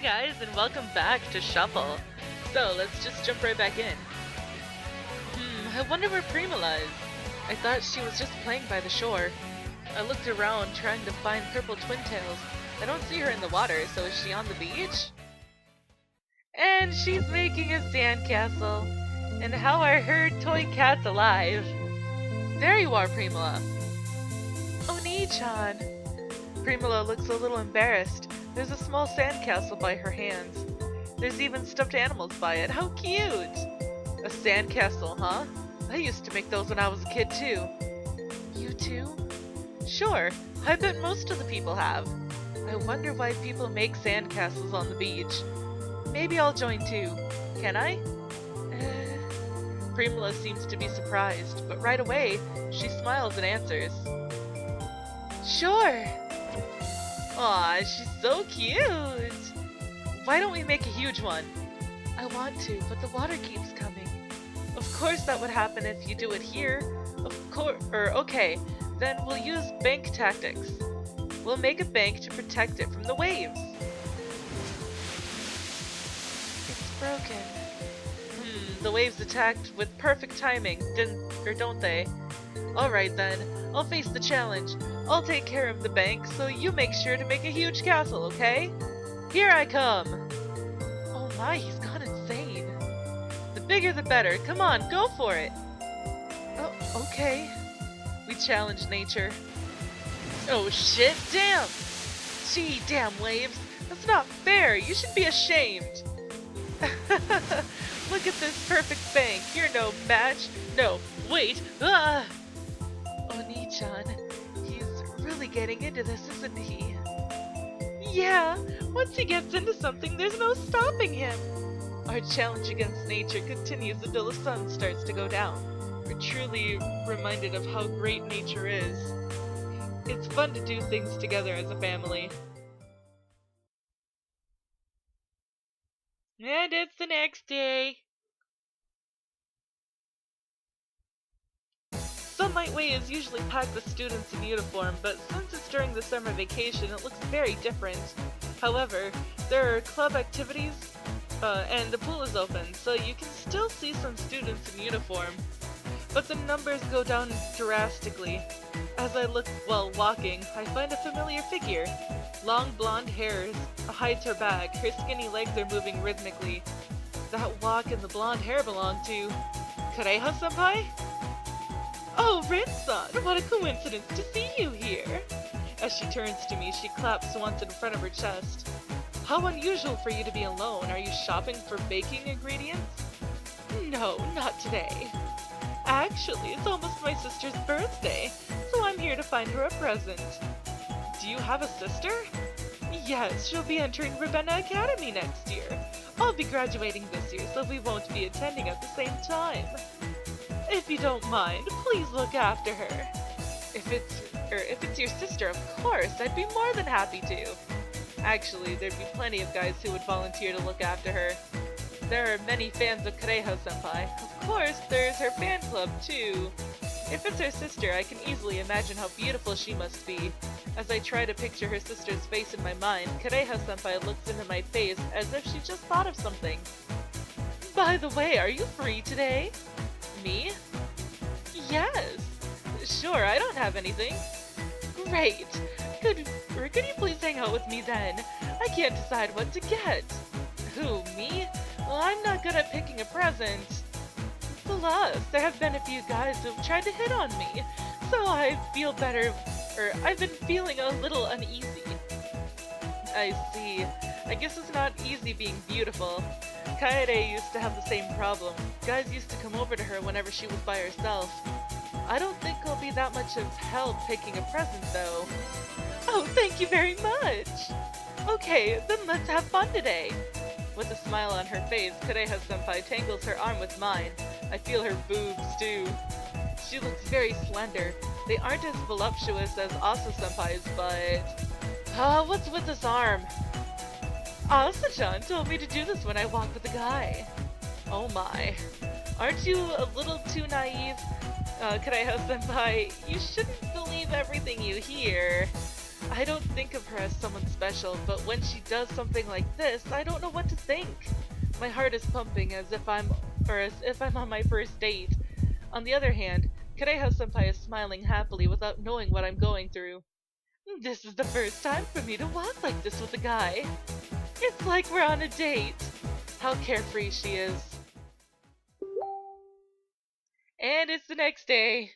guys, and welcome back to Shuffle. So let's just jump right back in. I wonder where Primula is. I thought she was just playing by the shore. I looked around trying to find Purple Twintails. I don't see her in the water, so is she on the beach? And she's making a sandcastle. And how are her toy cats alive? There you are, Primula. Oni-chan. Primula looks a little embarrassed. There's a small sandcastle by her hands. There's even stuffed animals by it. How cute! A sandcastle, huh? I used to make those when I was a kid too. You too? Sure. I bet most of the people have. I wonder why people make sandcastles on the beach. Maybe I'll join too. Can I? Primula seems to be surprised, but right away, she smiles and answers. Sure! Aw, she's so cute! Why don't we make a huge one? I want to, but the water keeps coming. Of course that would happen if you do it here. Okay, then we'll use bank tactics. We'll make a bank to protect it from the waves. It's broken. The waves attacked with perfect timing, don't they? Alright then, I'll face the challenge. I'll take care of the bank, so you make sure to make a huge castle, okay? Here I come! Oh my, he's gone insane. The bigger the better. Come on, go for it! Oh, okay. We challenge nature. Oh shit, damn! Gee, damn waves. That's not fair. You should be ashamed. Look at this perfect bank. You're no match. No, wait. Ah! Oni-chan, he's really getting into this, isn't he? Yeah, once he gets into something, there's no stopping him. Our challenge against nature continues until the sun starts to go down. We're truly reminded of how great nature is. It's fun to do things together as a family. And it's the next day. Sunlight Way is usually packed with students in uniform, but since it's during the summer vacation, it looks very different. However, there are club activities, and the pool is open, so you can still see some students in uniform. But the numbers go down drastically. As I look while walking, I find a familiar figure. Long blonde hairs hides her bag, her skinny legs are moving rhythmically. That walk and the blonde hair belong to Kureha-senpai? Oh, Rin-san, what a coincidence to see you here! As she turns to me, she claps once in front of her chest. How unusual for you to be alone. Are you shopping for baking ingredients? No, not today. Actually, it's almost my sister's birthday, so I'm here to find her a present. Do you have a sister? Yes, she'll be entering Ravenna Academy next year. I'll be graduating this year, so we won't be attending at the same time. If you don't mind, please look after her. If it's your sister, of course, I'd be more than happy to. Actually, there'd be plenty of guys who would volunteer to look after her. There are many fans of Kureha-senpai. Of course, there's her fan club, too. If it's her sister, I can easily imagine how beautiful she must be. As I try to picture her sister's face in my mind, Kureha-senpai looks into my face as if she just thought of something. By the way, are you free today? Me? Yes. Sure, I don't have anything. Great. Could you please hang out with me then? I can't decide what to get. Who, me? Well, I'm not good at picking a present. Plus, there have been a few guys who've tried to hit on me, so I've been feeling a little uneasy. I see. I guess it's not easy being beautiful. Kaede used to have the same problem. Guys used to come over to her whenever she was by herself. I don't think I'll be that much of help picking a present, though. Oh, thank you very much! Okay, then let's have fun today! With a smile on her face, Kureha-senpai tangles her arm with mine. I feel her boobs, too. She looks very slender. They aren't as voluptuous as Asa-senpai's, but... what's with this arm? Asa-chan told me to do this when I walk with a guy. Oh my. Aren't you a little too naive? Kureha-senpai, you shouldn't believe everything you hear. I don't think of her as someone special, but when she does something like this, I don't know what to think. My heart is pumping as if I'm on my first date. On the other hand, Kareha-senpai is smiling happily without knowing what I'm going through. This is the first time for me to walk like this with a guy. It's like we're on a date. How carefree she is. And it's the next day.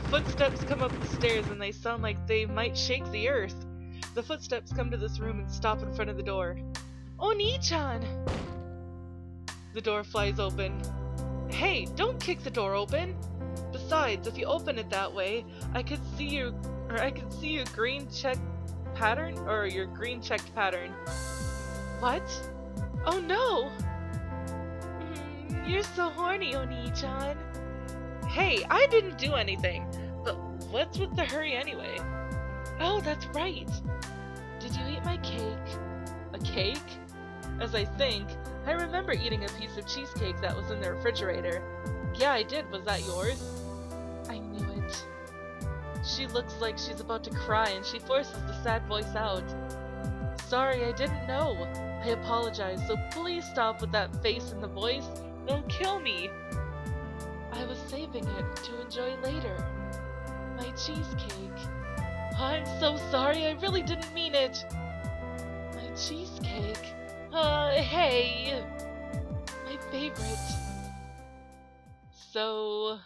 Footsteps come up the stairs and they sound like they might shake the earth. The footsteps come to this room and stop in front of the door. Oni-chan! The door flies open. Hey, don't kick the door open! Besides, if you open it that way, I could see your green checked pattern. What? Oh no! You're so horny, Oni-chan. Hey, I didn't do anything. But what's with the hurry anyway? Oh, that's right. Did you eat my cake? A cake? As I think, I remember eating a piece of cheesecake that was in the refrigerator. Yeah, I did. Was that yours? I knew it. She looks like she's about to cry and she forces the sad voice out. Sorry, I didn't know. I apologize, so please stop with that face and the voice. They'll kill me. I was saving it to enjoy later. My cheesecake. I'm so sorry, I really didn't mean it. My cheesecake. Hey. My favorite. So...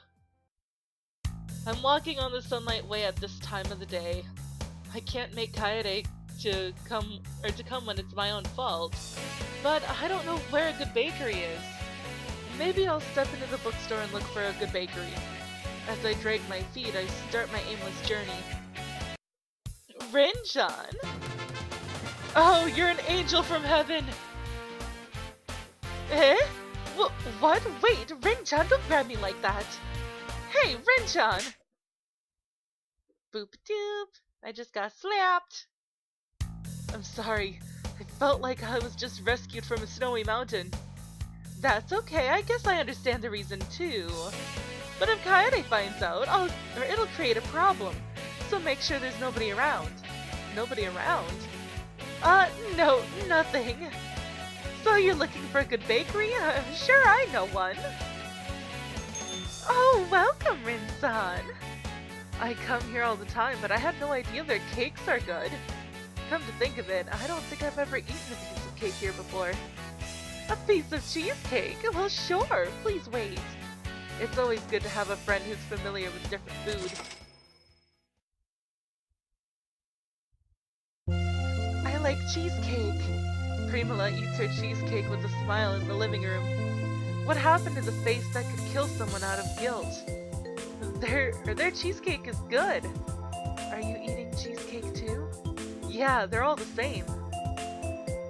I'm walking on the Sunlight Way at this time of the day. I can't make Kaede to come when it's my own fault. But I don't know where a good bakery is. Maybe I'll step into the bookstore and look for a good bakery. As I drag my feet, I start my aimless journey. Rin-chan! Oh, you're an angel from heaven! Eh? What? Wait, Rin-chan, don't grab me like that! Hey, Rin-chan! Boop-doop, I just got slapped! I'm sorry, I felt like I was just rescued from a snowy mountain. That's okay, I guess I understand the reason too. But if Kaede finds out, it'll create a problem. So make sure there's nobody around. Nobody around? No, nothing. So you're looking for a good bakery? Sure, I know one. Oh, welcome, Rin-san. I come here all the time, but I had no idea their cakes are good. Come to think of it, I don't think I've ever eaten a piece of cake here before. A piece of cheesecake? Well, sure, please wait. It's always good to have a friend who's familiar with different food. I like cheesecake. Primula eats her cheesecake with a smile in the living room. What happened to the face that could kill someone out of guilt? Their cheesecake is good. Are you eating cheesecake too? Yeah, they're all the same.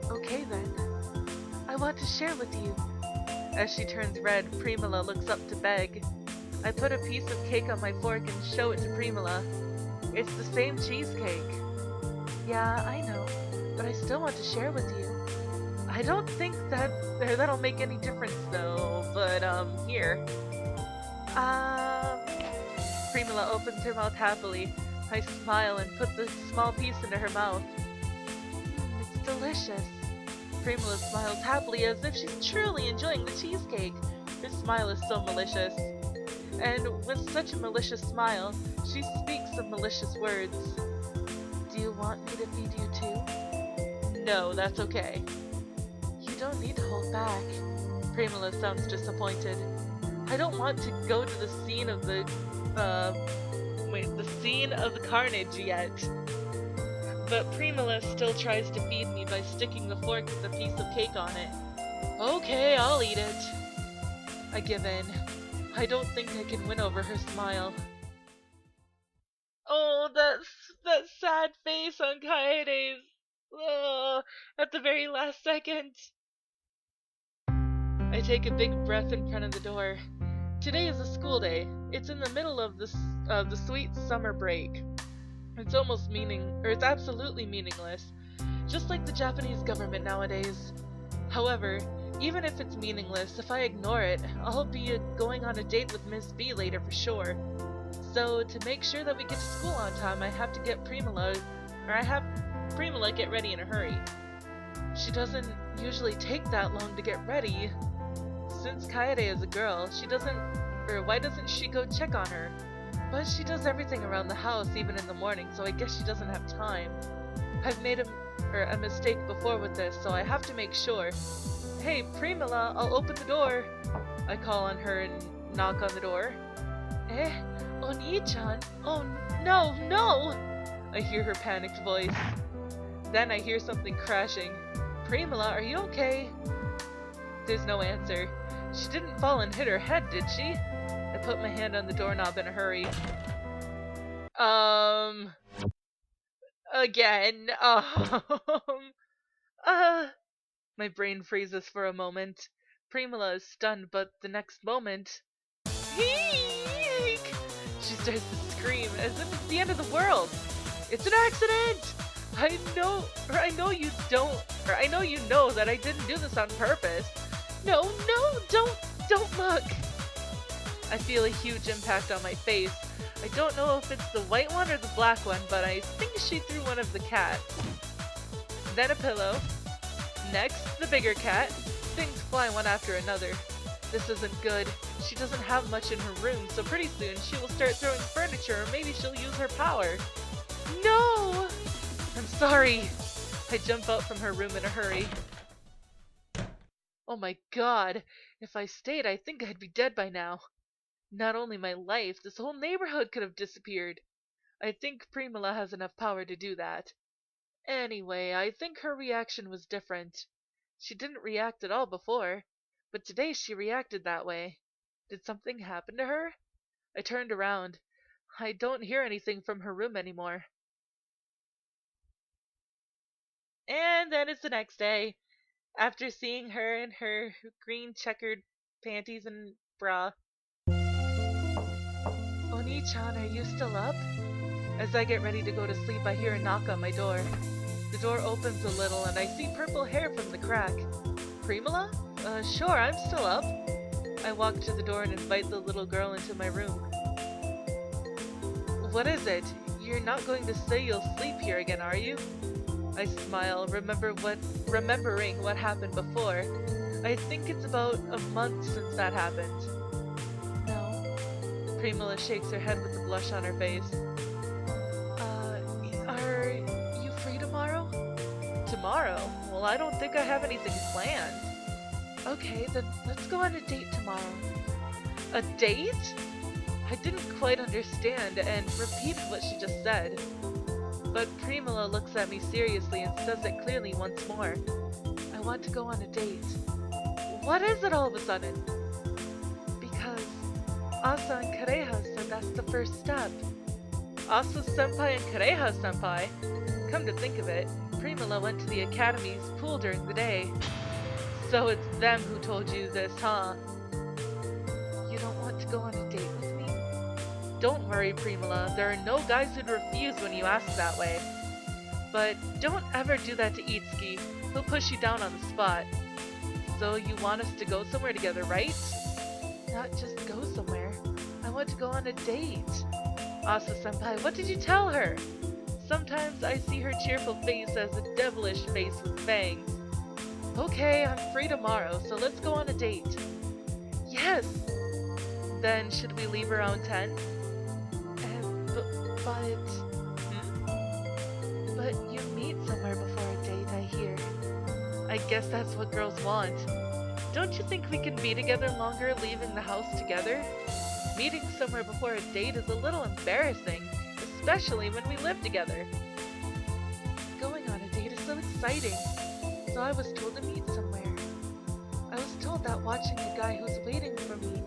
Okay then. I want to share with you. As she turns red, Primula looks up to beg. I put a piece of cake on my fork and show it to Primula. It's the same cheesecake. Yeah, I know, but I still want to share with you. I don't think that'll make any difference though, but here. Primula opens her mouth happily. I smile and put the small piece into her mouth. It's delicious. Primula smiles happily as if she's truly enjoying the cheesecake. Her smile is so malicious. And with such a malicious smile, she speaks some malicious words. Do you want me to feed you too? No, that's okay. You don't need to hold back. Primula sounds disappointed. I don't want to go to the scene of the carnage yet. But Primula still tries to feed me by sticking the fork with a piece of cake on it. Okay, I'll eat it. I give in. I don't think I can win over her smile. Oh, that sad face on Kaede's. Oh, at the very last second. I take a big breath in front of the door. Today is a school day. It's in the middle of the sweet summer break. It's absolutely meaningless, just like the Japanese government nowadays. However, Even if it's meaningless, if I ignore it, I'll be going on a date with Miss B later for sure. So to make sure that we get to school on time, I have Primula get ready in a hurry. She doesn't usually take that long to get ready. Since Kaede is a girl, why doesn't she go check on her? But she does everything around the house even in the morning, so I guess she doesn't have time. I've made a mistake before with this, so I have to make sure. Hey, Primula, I'll open the door. I call on her and knock on the door. Eh? Oni-chan? Oh, no, no! I hear her panicked voice. Then I hear something crashing. Primula, are you okay? There's no answer. She didn't fall and hit her head, did she? I put my hand on the doorknob in a hurry. Again. My brain freezes for a moment. Primula is stunned, but the next moment... Eek! She starts to scream as if it's the end of the world. It's an accident! I know you know that I didn't do this on purpose. No, don't look! I feel a huge impact on my face. I don't know if it's the white one or the black one, but I think she threw one of the cats. Then a pillow. Next, the bigger cat. Things fly one after another. This isn't good. She doesn't have much in her room, so pretty soon she will start throwing furniture, or maybe she'll use her power. No! I'm sorry. I jump out from her room in a hurry. Oh my god. If I stayed, I think I'd be dead by now. Not only my life, this whole neighborhood could have disappeared. I think Primula has enough power to do that. Anyway, I think her reaction was different. She didn't react at all before, but today she reacted that way. Did something happen to her? I turned around. I don't hear anything from her room anymore. And then it's the next day. After seeing her in her green checkered panties and bra. Oni-chan, are you still up? As I get ready to go to sleep, I hear a knock on my door. The door opens a little and I see purple hair from the crack. Primula? Sure, I'm still up. I walk to the door and invite the little girl into my room. What is it? You're not going to say you'll sleep here again, are you? I smile, remembering what happened before. I think it's about a month since that happened. No. Primula shakes her head with the blush on her face. Are you free tomorrow? Tomorrow? Well, I don't think I have anything planned. Okay, then let's go on a date tomorrow. A date? I didn't quite understand and repeated what she just said. But Primula looks at me seriously and says it clearly once more. I want to go on a date. What is it all of a sudden? Because Asa and Kareha said that's the first step. Asa-senpai and Kareha-senpai? Come to think of it, Primula went to the academy's pool during the day. So it's them who told you this, huh? You don't want to go on a date with me? Don't worry, Primula, there are no guys who'd refuse when you ask that way. But don't ever do that to Itsuki, he'll push you down on the spot. So you want us to go somewhere together, right? Not just go somewhere, I want to go on a date. Asa-senpai, what did you tell her? Sometimes I see her cheerful face as a devilish face with fangs. Okay, I'm free tomorrow, so let's go on a date. Yes! Then should we leave around 10? But you meet somewhere before a date, I hear. I guess that's what girls want. Don't you think we can be together longer leaving the house together? Meeting somewhere before a date is a little embarrassing, especially when we live together. Going on a date is so exciting, so I was told to meet somewhere. I was told that watching a guy who's waiting for me,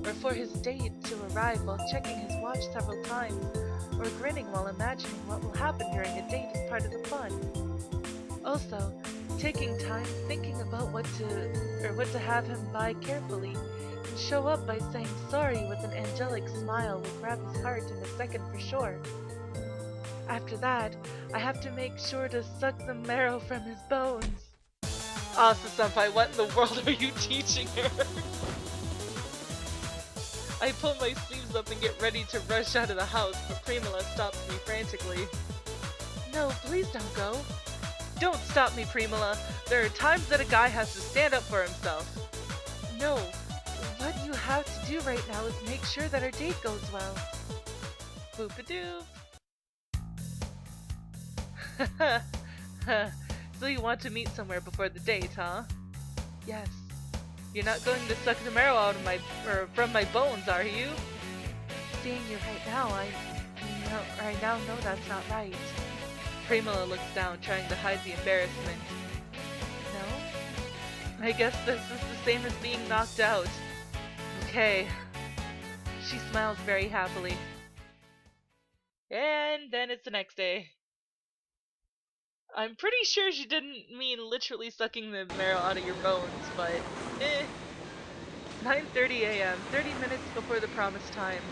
or for his date to arrive while checking his watch several times, or grinning while imagining what will happen during a date is part of the fun. Also, taking time thinking about what to have him buy carefully, and show up by saying sorry with an angelic smile will grab his heart in a second for sure. After that, I have to make sure to suck the marrow from his bones. Asa-senpai, what in the world are you teaching her? I pull my sleeves up and get ready to rush out of the house, but Primula stops me frantically. No, please don't go. Don't stop me, Primula. There are times that a guy has to stand up for himself. No, what you have to do right now is make sure that our date goes well. Boop-a-doop. So you want to meet somewhere before the date, huh? Yes. You're not going to suck the marrow out of from my bones, are you? Seeing you right now, I now know that's not right. Primula looks down, trying to hide the embarrassment. No? I guess this is the same as being knocked out. Okay. She smiles very happily. And then it's the next day. I'm pretty sure she didn't mean literally sucking the marrow out of your bones, but 9:30 a.m., 30 minutes before the promised time.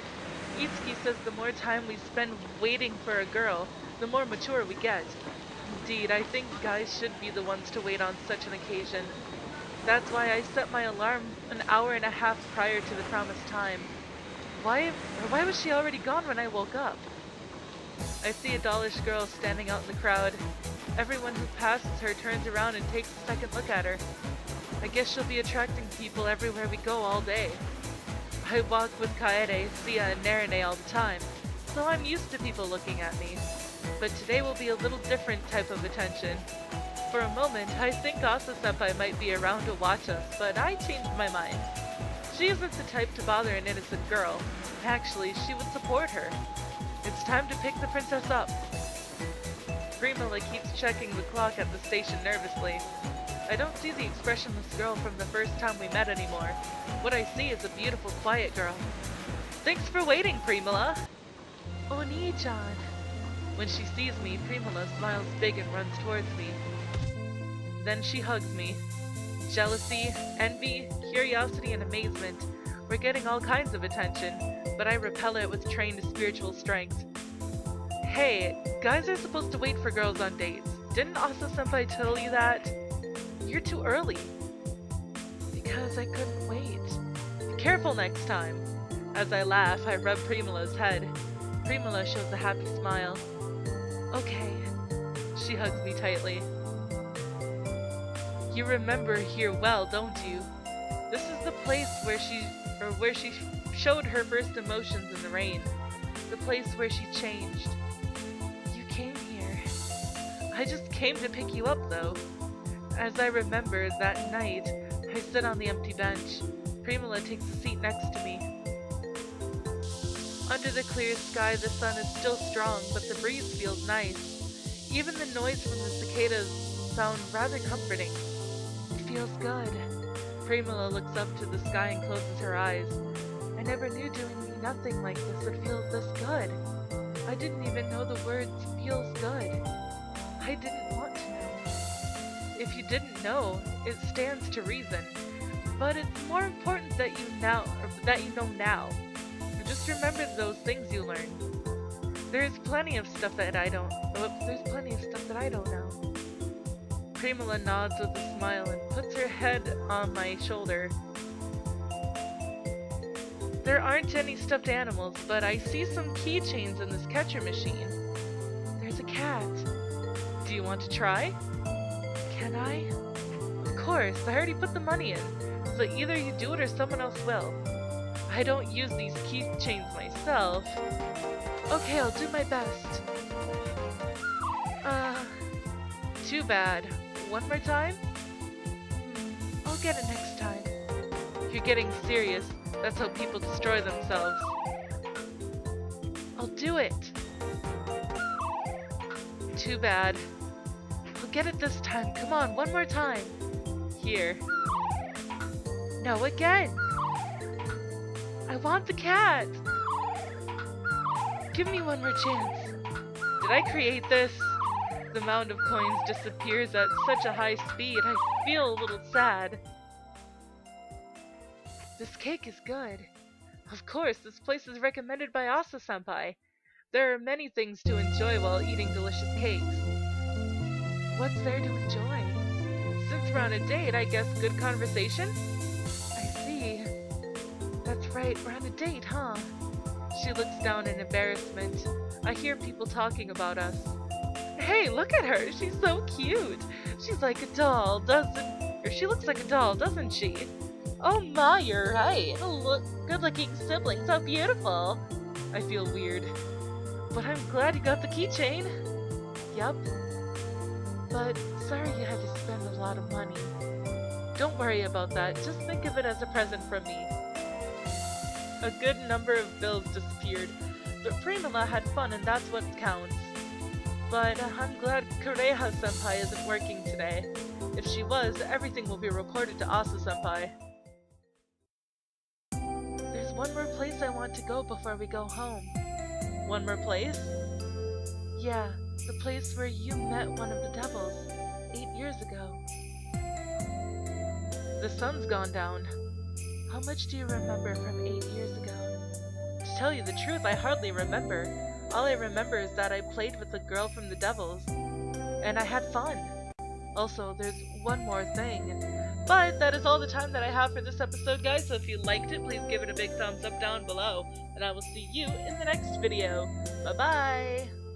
Itsuki says the more time we spend waiting for a girl, the more mature we get. Indeed, I think guys should be the ones to wait on such an occasion. That's why I set my alarm an hour and a half prior to the promised time. Why was she already gone when I woke up? I see a dollish girl standing out in the crowd. Everyone who passes her turns around and takes a second look at her. I guess she'll be attracting people everywhere we go all day. I walk with Kaede, Sia, and Narine all the time, so I'm used to people looking at me. But today will be a little different type of attention. For a moment, I think Asa-senpai might be around to watch us, but I changed my mind. She isn't the type to bother an innocent girl. Actually, she would support her. It's time to pick the princess up. Primula keeps checking the clock at the station nervously. I don't see the expressionless girl from the first time we met anymore. What I see is a beautiful, quiet girl. Thanks for waiting, Primula! Oni-chan. When she sees me, Primula smiles big and runs towards me. Then she hugs me. Jealousy, envy, curiosity, and amazement. We're getting all kinds of attention, but I repel it with trained spiritual strength. Hey, guys are supposed to wait for girls on dates. Didn't Asa-senpai tell you that? You're too early. Because I couldn't wait. Careful next time. As I laugh, I rub Primula's head. Primula shows a happy smile. Okay. She hugs me tightly. You remember here well, don't you? This is the place where she showed her first emotions in the rain. The place where she changed. You came here. I just came to pick you up, though. As I remember, that night, I sit on the empty bench. Primula takes a seat next to me. Under the clear sky, the sun is still strong, but the breeze feels nice. Even the noise from the cicadas sound rather comforting. It feels good. Primula looks up to the sky and closes her eyes. I never knew doing nothing like this would feel this good. I didn't even know the words "feels good." I didn't want to know. If you didn't know, it stands to reason. But it's more important that you know now. Just remember those things you learned. There's plenty of stuff that I don't know. Primula nods with a smile and puts her head on my shoulder. There aren't any stuffed animals, but I see some keychains in this catcher machine. There's a cat. Do you want to try? Can I? Of course, I already put the money in, so either you do it or someone else will. I don't use these keychains myself. Okay, I'll do my best. Too bad. One more time? I'll get it next time. You're getting serious. That's how people destroy themselves. I'll do it. Too bad. I'll get it this time. Come on, one more time. Here. No, again. I want the cat. Give me one more chance. Did I create this? The mound of coins disappears at such a high speed. I feel a little sad. This cake is good. Of course, this place is recommended by Asa-senpai. There are many things to enjoy while eating delicious cakes. What's there to enjoy? Since we're on a date, I guess good conversation? I see. That's right, we're on a date, huh? She looks down in embarrassment. I hear people talking about us. Hey, look at her! She's so cute! She's like a doll, she looks like a doll, doesn't she? Oh my, you're right! Look, good-looking siblings, how beautiful! I feel weird. But I'm glad you got the keychain! Yup. But sorry you had to spend a lot of money. Don't worry about that, just think of it as a present from me. A good number of bills disappeared, but Primula had fun and that's what counts. But I'm glad Kureha-senpai isn't working today. If she was, everything will be reported to Asa-senpai. There's one more place I want to go before we go home. One more place? Yeah, the place where you met one of the devils 8 years ago. The sun's gone down. How much do you remember from 8 years ago? To tell you the truth, I hardly remember. All I remember is that I played with the girl from the Devils, and I had fun. Also, there's one more thing. But that is all the time that I have for this episode, guys, so if you liked it, please give it a big thumbs up down below, and I will see you in the next video. Bye-bye!